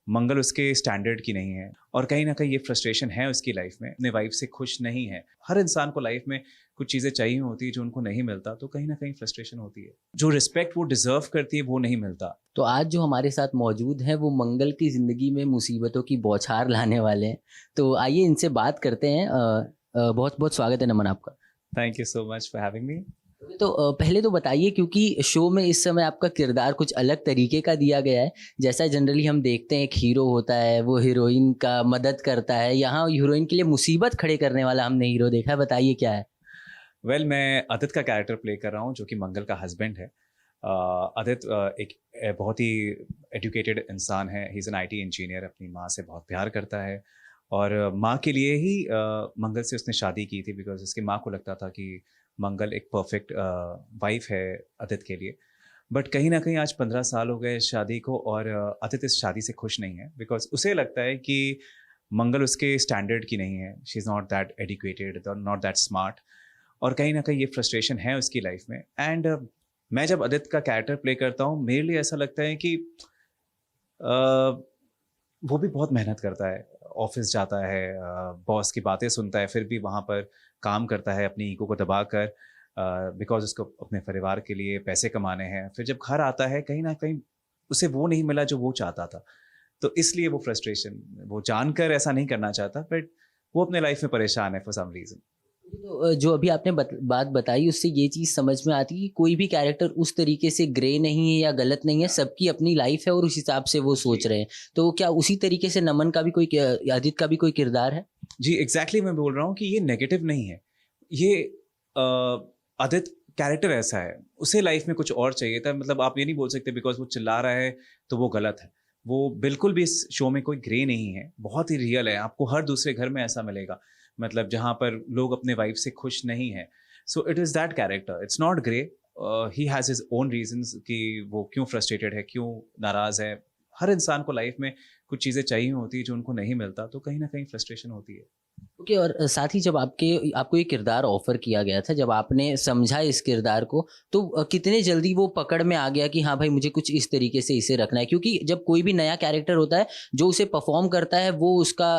मंगल उसके स्टैंडर्ड की नहीं है और कहीं ना कहीं ये फ्रस्ट्रेशन है उसकी लाइफ में, अपने वाइफ से खुश नहीं है। हर इंसान को लाइफ में कुछ चीज़ें चाहिए होती है जो उनको नहीं मिलता, तो कहीं ना कहीं फ्रस्ट्रेशन होती है। जो रिस्पेक्ट वो डिजर्व करती है वो नहीं मिलता। तो आज जो हमारे साथ मौजूद हैं वो मंगल की ज़िंदगी में मुसीबतों की बौछार लाने वाले हैं। तो आइए इनसे बात करते हैं। बहुत बहुत स्वागत है नमन आपका। Thank you so much for having me. तो पहले तो बताइए, क्योंकि शो में इस समय आपका किरदार कुछ अलग तरीके का दिया गया है। जैसा जनरली हम देखते हैं एक हीरो होता है, वो हीरोइन का मदद करता है, यहाँ हीरोइन के लिए मुसीबत खड़े करने वाला हमने हीरो देखा है। बताइए क्या है। मैं अदित का कैरेक्टर प्ले कर रहा हूँ जो कि मंगल का हस्बैंड है। अदित एक बहुत ही एजुकेटेड इंसान है। He is an IT engineer, अपनी माँ से बहुत प्यार करता है और माँ के लिए ही मंगल से उसने शादी की थी, बिकॉज उसकी माँ को लगता था कि मंगल एक परफेक्ट वाइफ है अदित के लिए। बट कहीं ना कहीं आज 15 साल हो गए इस शादी को और अदित इस शादी से खुश नहीं है, बिकॉज उसे लगता है कि मंगल उसके स्टैंडर्ड की नहीं है। She is not that educated, not that smart, और कहीं ना कहीं ये फ्रस्ट्रेशन है उसकी लाइफ में। एंड मैं जब आदित्य का कैरेक्टर प्ले करता हूँ, मेरे लिए ऐसा लगता है कि वो भी बहुत मेहनत करता है, ऑफिस जाता है, बॉस की बातें सुनता है, फिर भी वहाँ पर काम करता है अपनी ईगो को दबा कर, बिकॉज उसको अपने परिवार के लिए पैसे कमाने हैं। फिर जब घर आता है, कहीं ना कहीं उसे वो नहीं मिला जो वो चाहता था, तो इसलिए वो फ्रस्ट्रेशन, वो जानकर ऐसा नहीं करना चाहता, बट वो अपने लाइफ में परेशान है फॉर सम रीज़न। तो जो अभी आपने बात बताई, उससे ये चीज़ समझ में आती है कि कोई भी कैरेक्टर उस तरीके से ग्रे नहीं है या गलत नहीं है। सबकी अपनी लाइफ है और उस हिसाब से वो सोच रहे हैं। तो क्या उसी तरीके से नमन का भी कोई, आदित्य का भी कोई किरदार है? जी एग्जैक्टली मैं बोल रहा हूँ कि ये नेगेटिव नहीं है। ये आदित्य कैरेक्टर ऐसा है, उसे लाइफ में कुछ और चाहिए था। मतलब आप ये नहीं बोल सकते बिकॉज वो चिल्ला रहा है तो वो गलत है। वो बिल्कुल भी इस शो में कोई ग्रे नहीं है, बहुत ही रियल है। आपको हर दूसरे घर में ऐसा मिलेगा, मतलब जहाँ पर लोग अपने वाइफ से खुश नहीं है। So it is that character, it's not grey. He has his own reasons कि वो क्यों फ्रस्ट्रेटेड है, क्यों नाराज़ है। हर इंसान को लाइफ में कुछ चीज़ें चाहिए होती है जो उनको नहीं मिलता, तो कहीं ना कहीं फ्रस्ट्रेशन होती है। ओके। और साथ ही जब आपको ये किरदार ऑफर किया गया था, जब आपने समझा इस किरदार को, तो कितने जल्दी वो पकड़ में आ गया कि हाँ भाई, मुझे कुछ इस तरीके से इसे रखना है? क्योंकि जब कोई भी नया कैरेक्टर होता है, जो उसे परफॉर्म करता है, वो उसका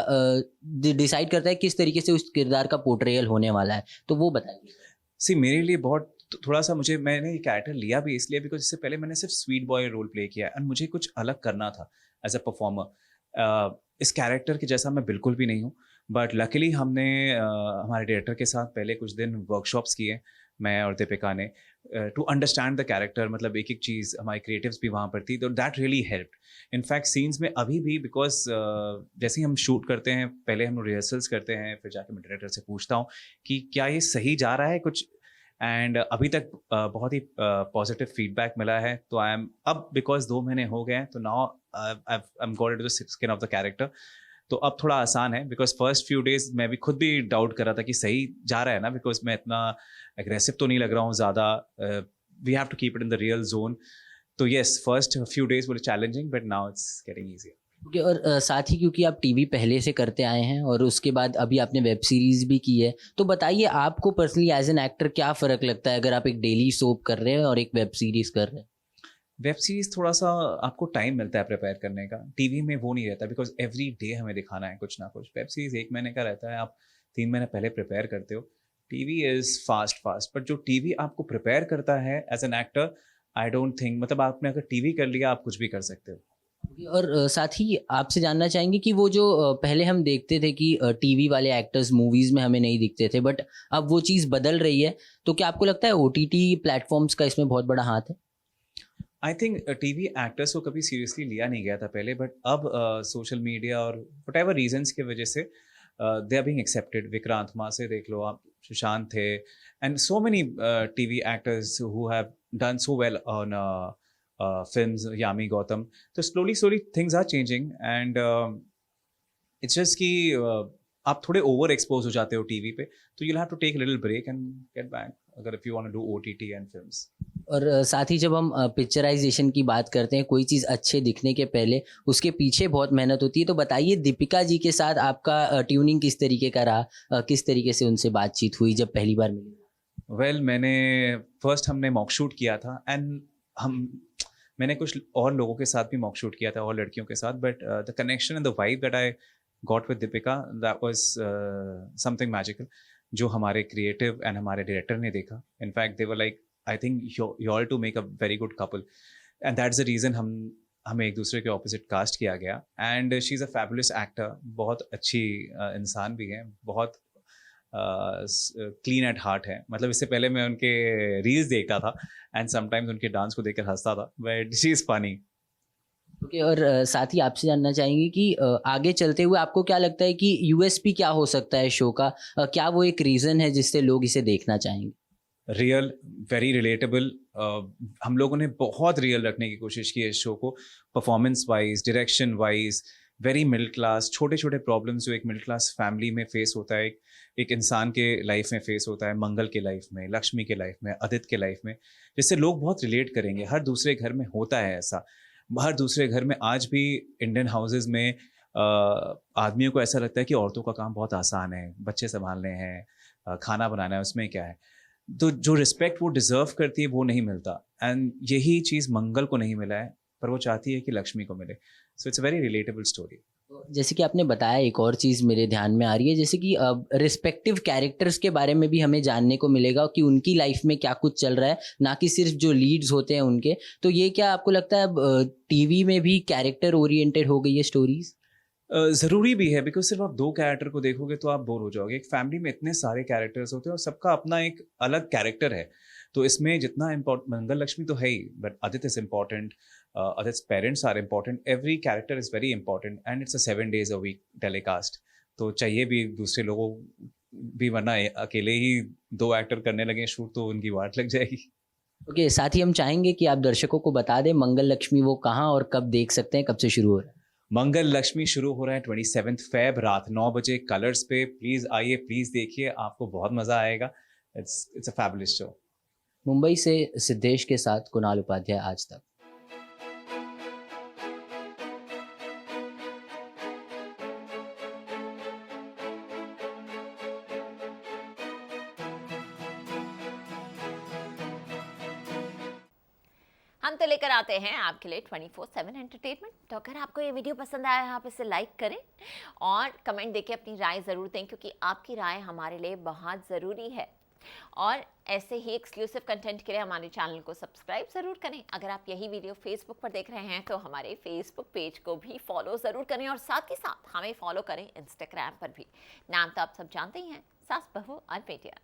डिसाइड करता है किस तरीके से उस किरदार का पोर्ट्रेयल होने वाला है। तो वो बताइए। सी मेरे लिए बहुत थोड़ा सा, मैंने ये कैरेक्टर लिया भी इसलिए बिकॉज इससे पहले मैंने सिर्फ स्वीट बॉय रोल प्ले किया एंड मुझे कुछ अलग करना था एज अ परफॉर्मर। इस कैरेक्टर के जैसा मैं बिल्कुल भी नहीं हूँ, बट लकीली हमने हमारे डायरेक्टर के साथ पहले कुछ दिन वर्कशॉप्स किए, मैं और दीपिका ने, टू अंडरस्टैंड द कैरेक्टर। मतलब एक एक चीज़, हमारी क्रिएटिव्स भी वहाँ पर थी, तो that really helped. In fact scenes में अभी भी, बिकॉज जैसे ही हम शूट करते हैं, पहले हम रिहर्सल्स करते हैं, फिर जाके मैं डायरेक्टर से पूछता हूँ कि क्या ये सही जा रहा है कुछ, एंड अभी तक बहुत ही पॉजिटिव फीडबैक मिला है। तो आई एम अब, बिकॉज 2 महीने हो गए हैं, तो now I am got into the skin of the character. तो अब थोड़ा आसान है, बिकॉज फर्स्ट फ्यू डेज मैं भी खुद भी डाउट कर रहा था कि सही जा रहा है ना, बिकॉज मैं इतना एग्रेसिव तो नहीं लग रहा हूँ ज़्यादा। We have to keep it in the real zone. तो yes, first few days were challenging, but now it's getting easier. Okay. और साथ ही क्योंकि आप टीवी पहले से करते आए हैं और उसके बाद अभी आपने वेब सीरीज भी की है, तो बताइए आपको पर्सनली एज एन एक्टर क्या फ़र्क लगता है अगर आप एक डेली सोप कर रहे हैं और एक वेब सीरीज कर रहे हैं? वेब सीरीज थोड़ा सा आपको टाइम मिलता है प्रिपेयर करने का, टीवी में वो नहीं रहता, बिकॉज एवरी डे हमें दिखाना है कुछ ना कुछ। वेब सीरीज 1 महीने का रहता है, आप 3 महीने पहले प्रिपेयर करते हो। TV is fast fast, but जो टीवी आपको प्रिपेयर करता है as an actor, I don't think, मतलब आपने अगर टीवी कर लिया, आप कुछ भी कर सकते हो। और साथ ही आपसे जानना चाहेंगे कि वो जो पहले हम देखते थे कि टीवी वाले एक्टर्स मूवीज़ में हमें नहीं दिखते थे, बट अब वो चीज़ बदल रही है। तो क्या आपको लगता है ओटीटी प्लेटफॉर्म्स का इसमें बहुत बड़ा हाथ है? आई थिंक टीवी एक्टर्स को कभी सीरियसली लिया नहीं गया था पहले, बट अब सोशल मीडिया और वट एवर रीजन्स की वजह से they are being accepted. Vikrant माँ से देख लो आप, सुशांत थे, and so many TV actors who have done so well on films, Yami Gautam. तो slowly slowly things are changing, and it's just कि आप थोड़े ओवर एक्सपोज हो जाते हो टीवी पे, तो you have to take little break and get back अगर if you want to do OTT and films. और साथ ही जब हम पिक्चराइजेशन की बात करते हैं, कोई चीज़ अच्छे दिखने के पहले उसके पीछे बहुत मेहनत होती है। तो बताइए दीपिका जी के साथ आपका ट्यूनिंग किस तरीके का रहा? किस तरीके से उनसे बातचीत हुई जब पहली बार मिली? मैंने फर्स्ट हमने मॉक शूट किया था, एंड हम मैंने कुछ और लोगों के साथ भी मॉक शूट किया था, और लड़कियों के साथ, but the connection and the vibe that I got with Deepika, that was something magical, जो हमारे क्रिएटिव एंड हमारे डायरेक्टर ने देखा. In fact they were like, I think you all to make a very good couple, and that's the reason हमें एक दूसरे के opposite cast किया गया. And she is a fabulous actor, बहुत अच्छी इंसान भी है, बहुत क्लीन एट हार्ट है. मतलब इससे पहले मैं उनके रील्स देखता था एंड समटाइम्स उनके डांस को देखकर हंसता था, but she is funny. Okay, और साथ ही आपसे जानना चाहेंगे कि आगे चलते हुए आपको क्या लगता है कि यूएसपी क्या हो सकता है शो का? क्या वो एक रीज़न है जिससे लोग इसे देखना चाहेंगे? Real, very relatable. हम लोगों ने बहुत रियल रखने की कोशिश की है इस शो को, performance wise, direction wise. Very middle class, छोटे छोटे प्रॉब्लम्स जो एक मिडिल क्लास फैमिली में फेस होता है, एक इंसान के लाइफ में फेस होता है, मंगल के लाइफ में, लक्ष्मी के लाइफ में, आदित्य के लाइफ में, जिससे लोग बहुत रिलेट करेंगे. हर दूसरे घर में होता है ऐसा. हर दूसरे घर में आज भी इंडियन हाउसेज में आदमियों को ऐसा लगता है कि औरतों का काम बहुत आसान है, बच्चे संभालने हैं, खाना बनाना है, उसमें क्या है. तो जो रिस्पेक्ट वो डिजर्व करती है वो नहीं मिलता, एंड यही चीज़ मंगल को नहीं मिला है, पर वो चाहती है कि लक्ष्मी को मिले. So it's a very relatable story. तो जैसे कि आपने बताया, एक और चीज़ मेरे ध्यान में आ रही है, जैसे कि रिस्पेक्टिव कैरेक्टर्स के बारे में भी हमें जानने को मिलेगा कि उनकी लाइफ में क्या कुछ चल रहा है, ना कि सिर्फ जो लीड्स होते हैं उनके. तो ये क्या आपको लगता है अब टीवी में भी कैरेक्टर ओरिएंटेड हो गई है स्टोरीज? ज़रूरी भी है, बिकॉज सिर्फ आप दो कैरेक्टर को देखोगे तो आप बोर हो जाओगे. एक फैमिली में इतने सारे कैरेक्टर्स होते हैं और सबका अपना एक अलग कैरेक्टर है. तो इसमें जितना इम्पोर्टेंट मंगल लक्ष्मी तो है ही, but Aditya is important, Aditya parents are important, every character is very important, and it's a 7 days a week telecast. तो चाहिए भी दूसरे लोगों भी, वरना अकेले ही 2 एक्टर करने लगे शूट तो उनकी वाट लग जाएगी. ओके, साथ ही हम चाहेंगे कि आप दर्शकों को बता दें मंगल लक्ष्मी वो कहाँ और कब देख सकते हैं, कब से शुरू हो रहा है? मंगल लक्ष्मी शुरू हो रहा है 27 Feb रात 9 बजे कलर्स पे. प्लीज़ आइए, प्लीज़ देखिए, आपको बहुत मज़ा आएगा. It's a fabulous show. Mumbai से सिद्धेश के साथ कुणाल उपाध्याय, आज तक। हम तो लेकर आते हैं आपके लिए 24/7 एंटरटेनमेंट. तो अगर आपको ये वीडियो पसंद आया है, आप इसे लाइक करें और कमेंट देके अपनी राय ज़रूर दें, क्योंकि आपकी राय हमारे लिए बहुत ज़रूरी है. और ऐसे ही एक्सक्लूसिव कंटेंट के लिए हमारे चैनल को सब्सक्राइब ज़रूर करें. अगर आप यही वीडियो फेसबुक पर देख रहे हैं तो हमारे फेसबुक पेज को भी फॉलो ज़रूर करें, और साथ ही साथ हमें फॉलो करें इंस्टाग्राम पर भी. नाम तो आप सब जानते ही हैं, सास बहू और बेटियाँ.